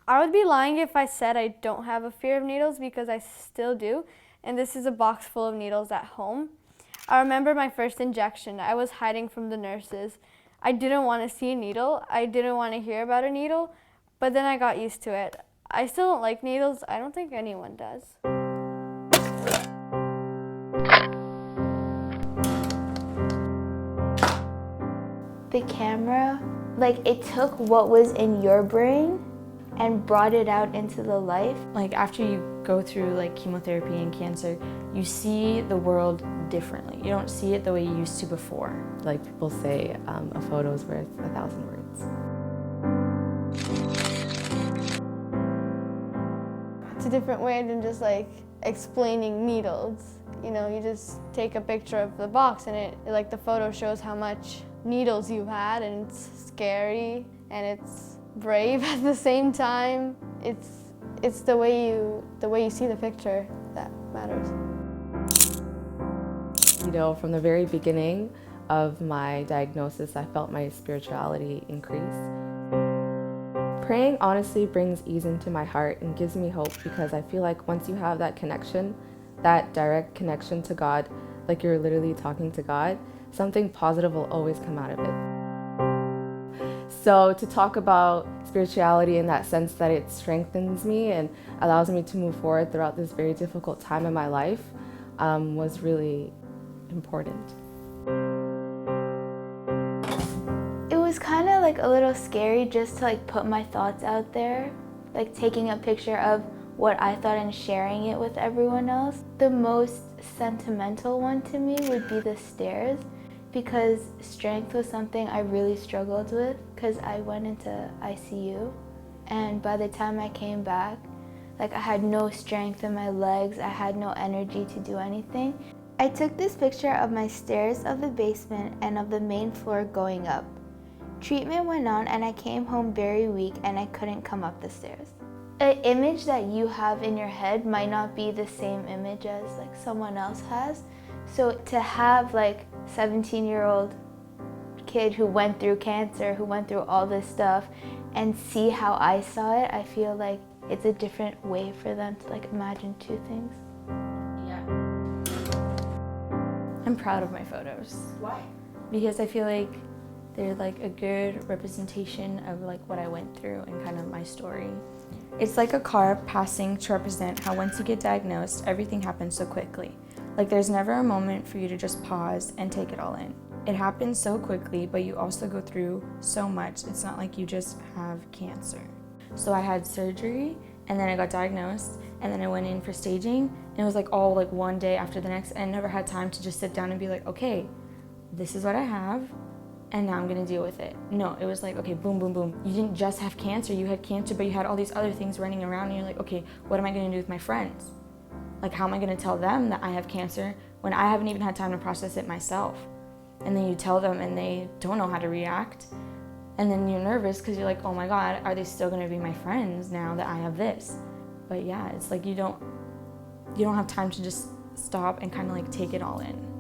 I would be lying if I said I don't have a fear of needles, because I still do. And this is a box full of needles at home. I remember my first injection. I was hiding from the nurses. I didn't want to see a needle. I didn't want to hear about a needle, but then I got used to it. I still don't like needles. I don't think anyone does. The camera, like, it took what was in your brain and brought it out into the life. Like, after you go through like chemotherapy and cancer, you see the world differently. You don't see it the way you used to before. Like people say, a photo is worth 1,000 words. It's a different way than just like explaining needles. You know, you just take a picture of the box and it like the photo shows how much needles you've had, and it's scary and it's brave at the same time. It's the way you see the picture that matters. You know, from the very beginning of my diagnosis, I felt my spirituality increase. Praying honestly brings ease into my heart and gives me hope, because I feel like once you have that connection, that direct connection to God, like you're literally talking to God, something positive will always come out of it. So to talk about spirituality in that sense that it strengthens me and allows me to move forward throughout this very difficult time in my life was really important. It was kind of like a little scary just to like put my thoughts out there, like taking a picture of what I thought and sharing it with everyone else. The most sentimental one to me would be the stairs, because strength was something I really struggled with, because I went into ICU, and by the time I came back, like I had no strength in my legs, I had no energy to do anything. I took this picture of my stairs of the basement and of the main floor going up. Treatment went on and I came home very weak and I couldn't come up the stairs. An image that you have in your head might not be the same image as like someone else has. So to have like 17-year-old kid who went through cancer, who went through all this stuff, and see how I saw it, I feel like it's a different way for them to like imagine two things. I'm proud of my photos. Why? Because I feel like they're like a good representation of like what I went through and kind of my story. It's like a car passing to represent how once you get diagnosed, everything happens so quickly. Like there's never a moment for you to just pause and take it all in. It happens so quickly, but you also go through so much. It's not like you just have cancer. So I had surgery, and then I got diagnosed, and then I went in for staging, and it was like all like one day after the next, and I never had time to just sit down and be like, okay, this is what I have, and now I'm gonna deal with it. No, it was like, okay, boom, boom, boom. You didn't just have cancer, you had cancer, but you had all these other things running around, and you're like, okay, what am I gonna do with my friends? Like, how am I gonna tell them that I have cancer when I haven't even had time to process it myself? And then you tell them and they don't know how to react. And then you're nervous because you're like, oh my God, are they still gonna be my friends now that I have this? But yeah, it's like you don't have time to just stop and kind of like take it all in.